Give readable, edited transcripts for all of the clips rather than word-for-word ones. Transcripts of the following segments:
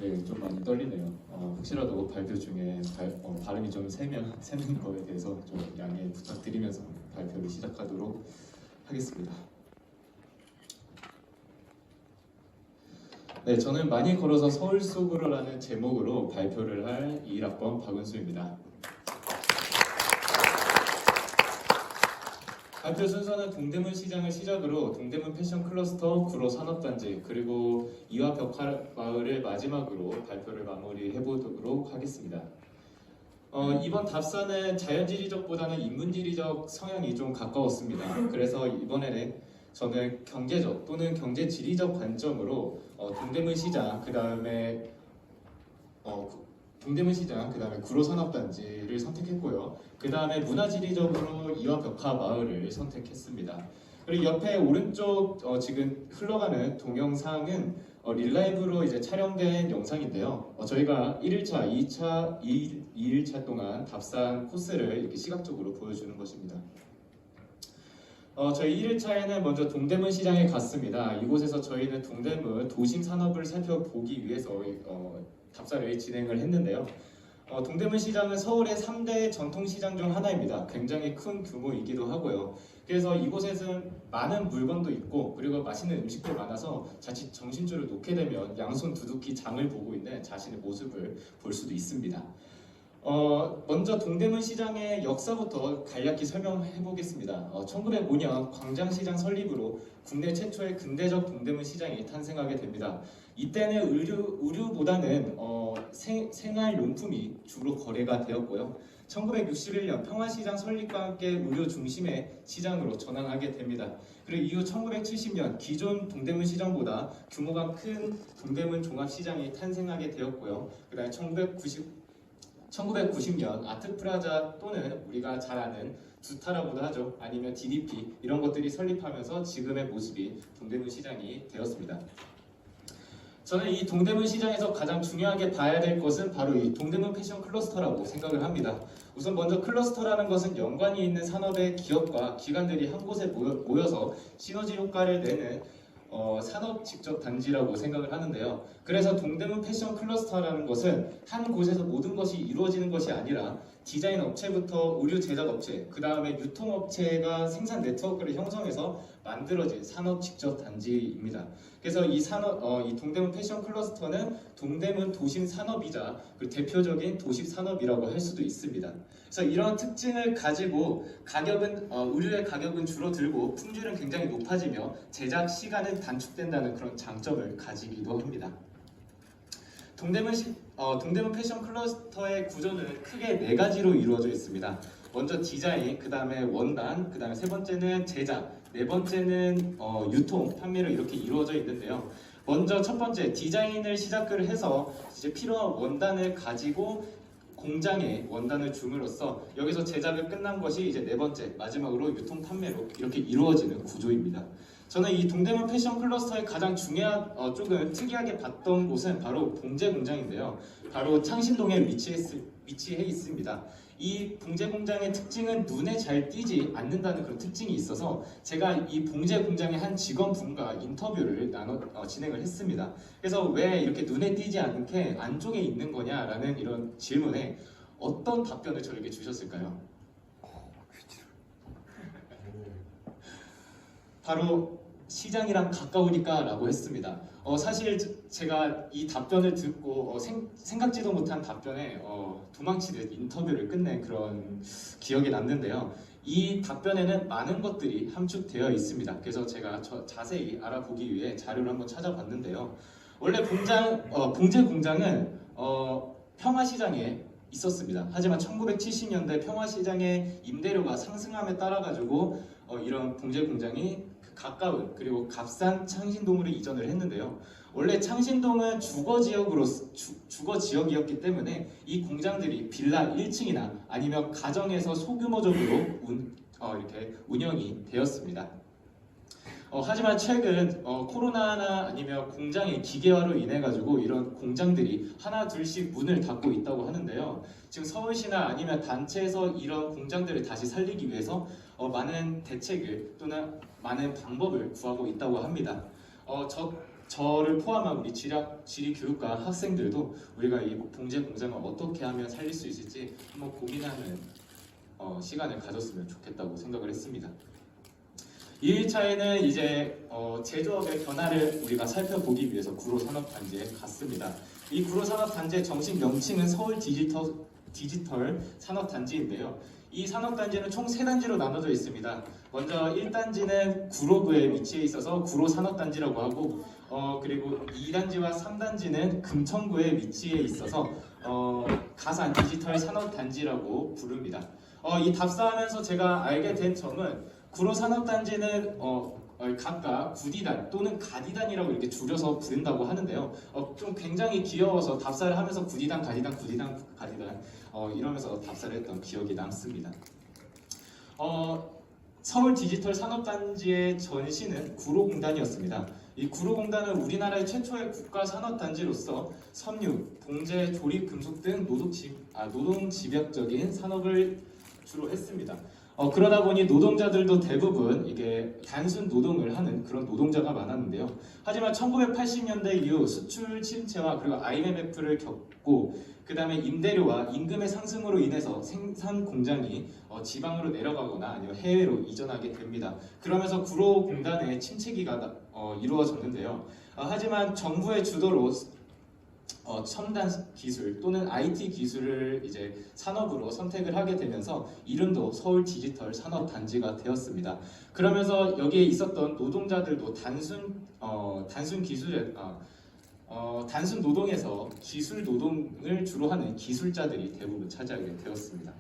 네, 좀 많이 떨리네요. 혹시라도 발표 중에 발음이 좀 새는 거에 대해서 좀 양해 부탁드리면서 발표를 시작하도록 하겠습니다. 네, 저는 많이 걸어서 서울 속으로라는 제목으로 발표를 할 21학번 박은수입니다. 발표 순서는 동대문 시장을 시작으로 동대문 패션 클러스터, 구로 산업단지, 그리고 이화 벽화마을을 마지막으로 발표를 마무리해 보도록 하겠습니다. 이번 답사는 자연지리적보다는 인문지리적 성향이 좀 가까웠습니다. 그래서 이번에는 저는 경제적 또는 경제지리적 관점으로 동대문 시장, 그 다음에 구로 산업단지를 선택했고요. 그 다음에 문화지리적으로 이화 벽화 마을을 선택했습니다. 그리고 옆에 오른쪽 지금 흘러가는 동영상은 릴라이브로 이제 촬영된 영상인데요. 저희가 1일차, 2일차 동안 답사한 코스를 이렇게 시각적으로 보여주는 것입니다. 저희 1일차에는 먼저 동대문 시장에 갔습니다. 이곳에서 저희는 동대문 도심 산업을 살펴보기 위해서 답사를 진행을 했는데요. 동대문 시장은 서울의 3대 전통시장 중 하나입니다. 굉장히 큰 규모이기도 하고요. 그래서 이곳에는 많은 물건도 있고 그리고 맛있는 음식도 많아서 자칫 정신줄을 놓게 되면 양손 두둑히 장을 보고 있는 자신의 모습을 볼 수도 있습니다. 먼저 동대문 시장의 역사부터 간략히 설명해 보겠습니다. 1905년 광장시장 설립으로 국내 최초의 근대적 동대문 시장이 탄생하게 됩니다. 이때는 의류보다는 생활용품이 주로 거래가 되었고요. 1961년 평화시장 설립과 함께 의료 중심의 시장으로 전환하게 됩니다. 그리고 이후 1970년 기존 동대문 시장보다 규모가 큰 동대문 종합시장이 탄생하게 되었고요. 그 다음에 1990년 아트프라자 또는 우리가 잘 아는 두타라고도 하죠. 아니면 DDP 이런 것들이 설립하면서 지금의 모습이 동대문 시장이 되었습니다. 저는 이 동대문 시장에서 가장 중요하게 봐야 될 것은 바로 이 동대문 패션 클러스터라고 생각을 합니다. 우선 먼저 클러스터라는 것은 연관이 있는 산업의 기업과 기관들이 한 곳에 모여서 시너지 효과를 내는 산업 직접 단지라고 생각을 하는데요. 그래서 동대문 패션 클러스터라는 것은 한 곳에서 모든 것이 이루어지는 것이 아니라 디자인 업체부터 의류 제작 업체, 그 다음에 유통 업체가 생산 네트워크를 형성해서 만들어진 산업 직접 단지입니다. 그래서 이 동대문 패션 클러스터는 동대문 도심 산업이자 그 대표적인 도시 산업이라고 할 수도 있습니다. 그래서 이런 특징을 가지고 의류의 가격은 줄어들고 품질은 굉장히 높아지며 제작 시간은 단축된다는 그런 장점을 가지기도 합니다. 동대문 패션 클러스터의 구조는 크게 4가지로 이루어져 있습니다. 먼저 디자인, 그 다음에 원단, 그 다음에 세 번째는 제작, 네 번째는 유통, 판매로 이렇게 이루어져 있는데요. 먼저 첫 번째 디자인을 시작을 해서 이제 필요한 원단을 가지고 공장에 원단을 줌으로써 여기서 제작을 끝난 것이 이제 네 번째 마지막으로 유통 판매로 이렇게 이루어지는 구조입니다. 저는 이 동대문 패션 클러스터의 가장 중요한 조금 특이하게 봤던 곳은 바로 봉제 공장인데요. 바로 창신동에 위치해 있습니다. 이 봉제 공장의 특징은 눈에 잘 띄지 않는다는 그런 특징이 있어서 제가 이 봉제 공장의 한 직원분과 인터뷰를 진행을 했습니다. 그래서 왜 이렇게 눈에 띄지 않게 안쪽에 있는 거냐라는 이런 질문에 어떤 답변을 저에게 주셨을까요? 바로 시장이랑 가까우니까 라고 했습니다. 사실 제가 이 답변을 듣고 생각지도 못한 답변에 도망치듯 인터뷰를 끝낸 그런 기억이 남는데요. 이 답변에는 많은 것들이 함축되어 있습니다. 그래서 제가 자세히 알아보기 위해 자료를 한번 찾아봤는데요. 원래 봉제 공장은 평화시장에 있었습니다. 하지만 1970년대 평화시장의 임대료가 상승함에 따라 가지고 이런 봉제 공장이 가까운 그리고 값싼 창신동으로 이전을 했는데요. 원래 창신동은 주거 지역이었기 때문에 이 공장들이 빌라 1층이나 아니면 가정에서 소규모적으로 이렇게 운영이 되었습니다. 하지만 최근 코로나나 아니면 공장의 기계화로 인해 가지고 이런 공장들이 하나 둘씩 문을 닫고 있다고 하는데요. 지금 서울시나 아니면 단체에서 이런 공장들을 다시 살리기 위해서 많은 대책을 또는 많은 방법을 구하고 있다고 합니다. 저를 포함한 우리 지리교육과 학생들도 우리가 이 봉제 공장을 어떻게 하면 살릴 수 있을지 한번 고민하는 시간을 가졌으면 좋겠다고 생각을 했습니다. 2일차에는 이제 제조업의 변화를 우리가 살펴보기 위해서 구로산업단지에 갔습니다. 이 구로산업단지의 정식 명칭은 서울 디지털 산업단지인데요. 이 산업단지는 총 3단지로 나눠져 있습니다. 먼저 1단지는 구로구에 위치해 있어서 구로산업단지라고 하고 그리고 2단지와 3단지는 금천구에 위치해 있어서 가산 디지털 산업단지라고 부릅니다. 이 답사하면서 제가 알게 된 점은 구로산업단지는 각각 구디단 또는 가디단이라고 이렇게 줄여서 부른다고 하는데요. 좀 굉장히 귀여워서 답사를 하면서 구디단, 가디단, 구디단, 가디단 이러면서 답사를 했던 기억이 남습니다. 서울 디지털 산업단지의 전시는 구로공단이었습니다. 이 구로공단은 우리나라의 최초의 국가 산업단지로서 섬유, 봉제, 조립, 금속 등 노동 집약적인 산업을 주로 했습니다. 그러다 보니 노동자들도 대부분 이게 단순 노동을 하는 그런 노동자가 많았는데요. 하지만 1980년대 이후 수출 침체와 그리고 IMF를 겪고 그 다음에 임대료와 임금의 상승으로 인해서 생산 공장이 지방으로 내려가거나 아니면 해외로 이전하게 됩니다. 그러면서 구로공단의 침체기가 이루어졌는데요. 하지만 정부의 주도로 첨단 기술 또는 IT 기술을 이제 산업으로 선택을 하게 되면서 이름도 서울 디지털 산업단지가 되었습니다. 그러면서 여기에 있었던 노동자들도 단순 노동에서 기술 노동을 주로 하는 기술자들이 대부분 차지하게 되었습니다.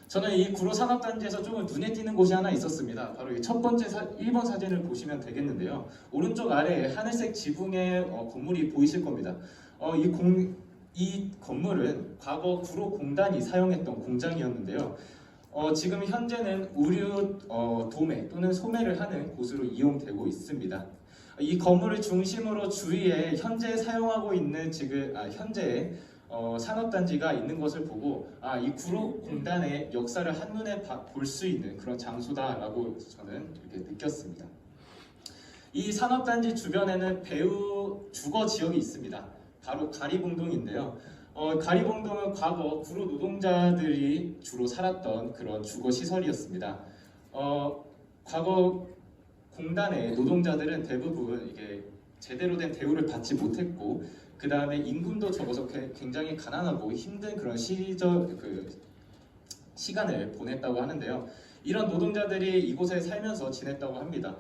저는 이 구로산업단지에서 조금 눈에 띄는 곳이 하나 있었습니다. 바로 이 첫 번째 1번 사진을 보시면 되겠는데요. 오른쪽 아래에 하늘색 지붕의 건물이 보이실 겁니다. 이 건물은 과거 구로공단이 사용했던 공장이었는데요. 지금 현재는 의류 도매 또는 소매를 하는 곳으로 이용되고 있습니다. 이 건물을 중심으로 주위에 현재 사용하고 있는 현재 산업단지가 있는 것을 보고 이 구로공단의 역사를 한눈에 볼 수 있는 그런 장소다라고 저는 이렇게 느꼈습니다. 이 산업단지 주변에는 배후 주거 지역이 있습니다. 바로 가리봉동인데요. 가리봉동은 과거 구로 노동자들이 주로 살았던 그런 주거 시설이었습니다. 과거 공단의 노동자들은 대부분 이게 제대로 된 대우를 받지 못했고 그 다음에 임금도 적어서 굉장히 가난하고 힘든 그런 시간을 보냈다고 하는데요. 이런 노동자들이 이곳에 살면서 지냈다고 합니다.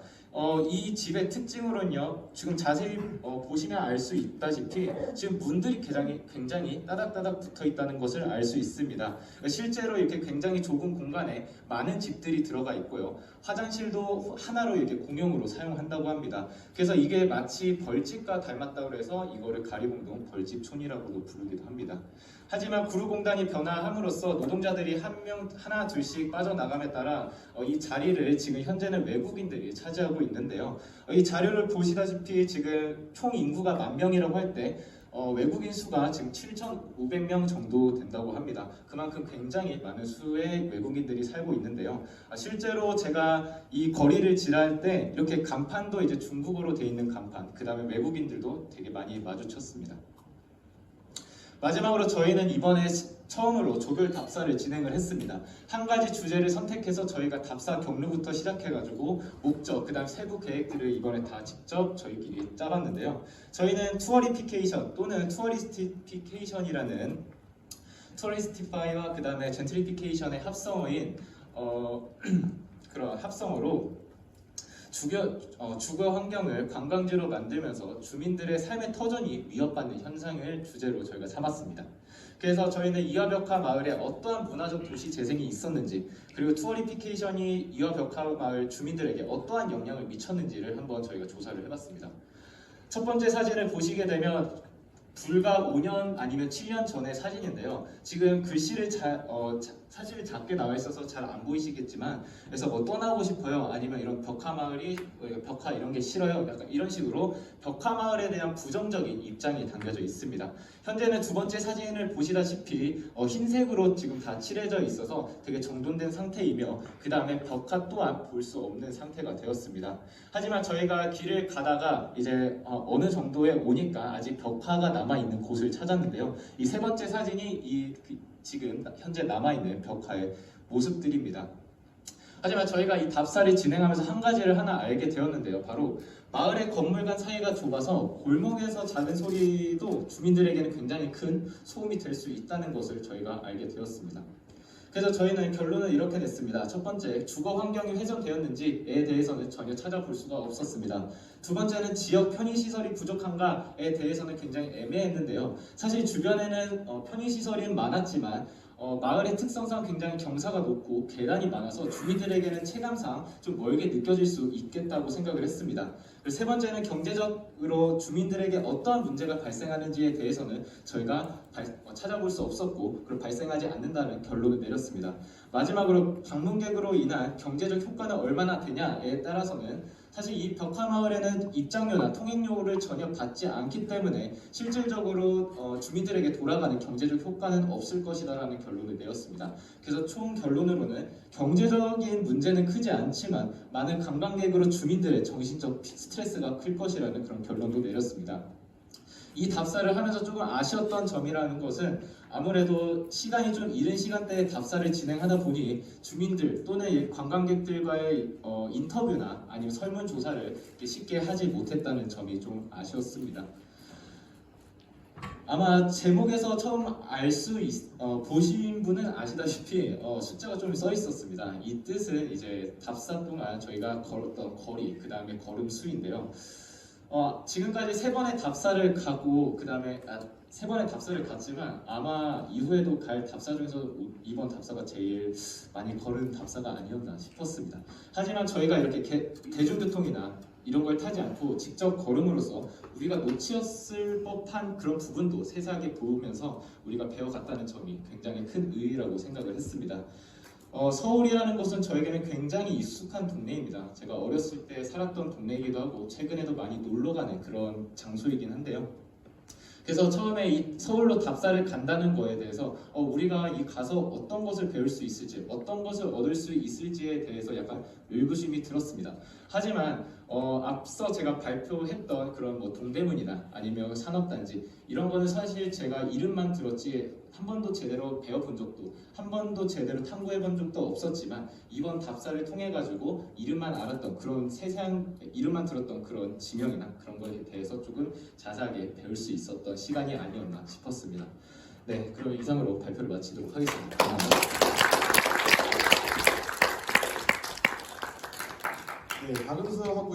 이 집의 특징으로는요, 지금 자세히 보시면 알 수 있다시피 지금 문들이 굉장히 따닥따닥 붙어 있다는 것을 알 수 있습니다. 실제로 이렇게 굉장히 좁은 공간에 많은 집들이 들어가 있고요. 화장실도 하나로 이렇게 공용으로 사용한다고 합니다. 그래서 이게 마치 벌집과 닮았다고 해서 이거를 가리봉동 벌집촌이라고도 부르기도 합니다. 하지만 구로공단이 변화함으로써 노동자들이 하나 둘씩 빠져나감에 따라 이 자리를 지금 현재는 외국인들이 차지하고 있는데요. 이 자료를 보시다시피 지금 총 인구가 10,000명이라고 할 때 외국인 수가 지금 7,500명 정도 된다고 합니다. 그만큼 굉장히 많은 수의 외국인들이 살고 있는데요. 실제로 제가 이 거리를 지날 때 이렇게 간판도 이제 중국어로 되어 있는 간판, 그 다음에 외국인들도 되게 많이 마주쳤습니다. 마지막으로 저희는 이번에 처음으로 조별 답사를 진행을 했습니다. 한 가지 주제를 선택해서 저희가 답사 경로부터 시작해가지고 목적, 그 다음 세부 계획들을 이번에 다 직접 저희끼리 짜봤는데요. 저희는 투어리피케이션 또는 투어리스티피케이션이라는 투어리스티파이와 그 다음에 젠트리피케이션의 합성어인 그런 합성어로 주거 환경을 관광지로 만들면서 주민들의 삶의 터전이 위협받는 현상을 주제로 저희가 삼았습니다. 그래서 저희는 이화벽화 마을에 어떠한 문화적 도시 재생이 있었는지, 그리고 투어리피케이션이 이화벽화 마을 주민들에게 어떠한 영향을 미쳤는지를 한번 저희가 조사를 해봤습니다. 첫 번째 사진을 보시게 되면 불과 5년 아니면 7년 전의 사진인데요. 지금 글씨를 사실 작게 나와 있어서 잘 안 보이시겠지만, 그래서 뭐 떠나고 싶어요, 아니면 이런 벽화 마을이 벽화 이런 게 싫어요, 약간 이런 식으로 벽화 마을에 대한 부정적인 입장이 담겨져 있습니다. 현재는 두 번째 사진을 보시다시피 흰색으로 지금 다 칠해져 있어서 되게 정돈된 상태이며, 그 다음에 벽화 또한 볼 수 없는 상태가 되었습니다. 하지만 저희가 길을 가다가 이제 어느 정도에 오니까 아직 벽화가 남아 있는 곳을 찾았는데요. 이 세 번째 사진이 지금 현재 남아 있는 벽화의 모습들입니다. 하지만 저희가 이 답사를 진행하면서 한 가지를 하나 알게 되었는데요. 바로 마을의 건물간 사이가 좁아서 골목에서 작은 소리도 주민들에게는 굉장히 큰 소음이 될 수 있다는 것을 저희가 알게 되었습니다. 그래서 저희는 결론은 이렇게 냈습니다. 첫 번째, 주거 환경이 훼손되었는지에 대해서는 전혀 찾아볼 수가 없었습니다. 두 번째는 지역 편의시설이 부족한가에 대해서는 굉장히 애매했는데요. 사실 주변에는 편의시설이 많았지만 마을의 특성상 굉장히 경사가 높고 계단이 많아서 주민들에게는 체감상 좀 멀게 느껴질 수 있겠다고 생각을 했습니다. 그리고 세 번째는 경제적으로 주민들에게 어떠한 문제가 발생하는지에 대해서는 저희가 찾아볼 수 없었고, 그리고 발생하지 않는다는 결론을 내렸습니다. 마지막으로 방문객으로 인한 경제적 효과는 얼마나 되냐에 따라서는 사실 이 벽화 마을에는 입장료나 통행료를 전혀 받지 않기 때문에 실질적으로 주민들에게 돌아가는 경제적 효과는 없을 것이다라는 결론을 내었습니다. 그래서 총 결론으로는 경제적인 문제는 크지 않지만 많은 관광객으로 주민들의 정신적 스트레스가 클 것이라는 그런 결론도 내렸습니다. 이 답사를 하면서 조금 아쉬웠던 점이라는 것은 아무래도 시간이 좀 이른 시간대에 답사를 진행하다 보니 주민들 또는 관광객들과의 인터뷰나 아니면 설문조사를 쉽게 하지 못했다는 점이 좀 아쉬웠습니다. 아마 제목에서 처음 보신 분은 아시다시피 숫자가 좀 써 있었습니다. 이 뜻은 이제 답사 동안 저희가 걸었던 거리, 그 다음에 걸음 수인데요. 지금까지 세 번의 답사를 가고 세 번의 답사를 갔지만 아마 이후에도 갈 답사 중에서 이번 답사가 제일 많이 걸은 답사가 아니었나 싶었습니다. 하지만 저희가 이렇게 대중교통이나 이런 걸 타지 않고 직접 걸음으로써 우리가 놓치었을 법한 그런 부분도 세세하게 보면서 우리가 배워갔다는 점이 굉장히 큰 의의라고 생각을 했습니다. 서울이라는 곳은 저에게는 굉장히 익숙한 동네입니다. 제가 어렸을 때 살았던 동네이기도 하고 최근에도 많이 놀러가는 그런 장소이긴 한데요. 그래서 처음에 이 서울로 답사를 간다는 거에 대해서 우리가 이 가서 어떤 것을 배울 수 있을지, 어떤 것을 얻을 수 있을지에 대해서 약간 의구심이 들었습니다. 하지만 앞서 제가 발표했던 그런 뭐 동대문이나 아니면 산업단지 이런 거는 사실 제가 이름만 들었지 한 번도 제대로 배워본 적도, 한 번도 제대로 탐구해본 적도 없었지만 이번 답사를 통해 가지고 이름만 알았던 그런 세세한 이름만 들었던 그런 지명이나 그런 거에 대해서 조금 자세하게 배울 수 있었던 시간이 아니었나 싶었습니다. 네, 그럼 이상으로 발표를 마치도록 하겠습니다. 감사합니다. 네, 박은서 학부의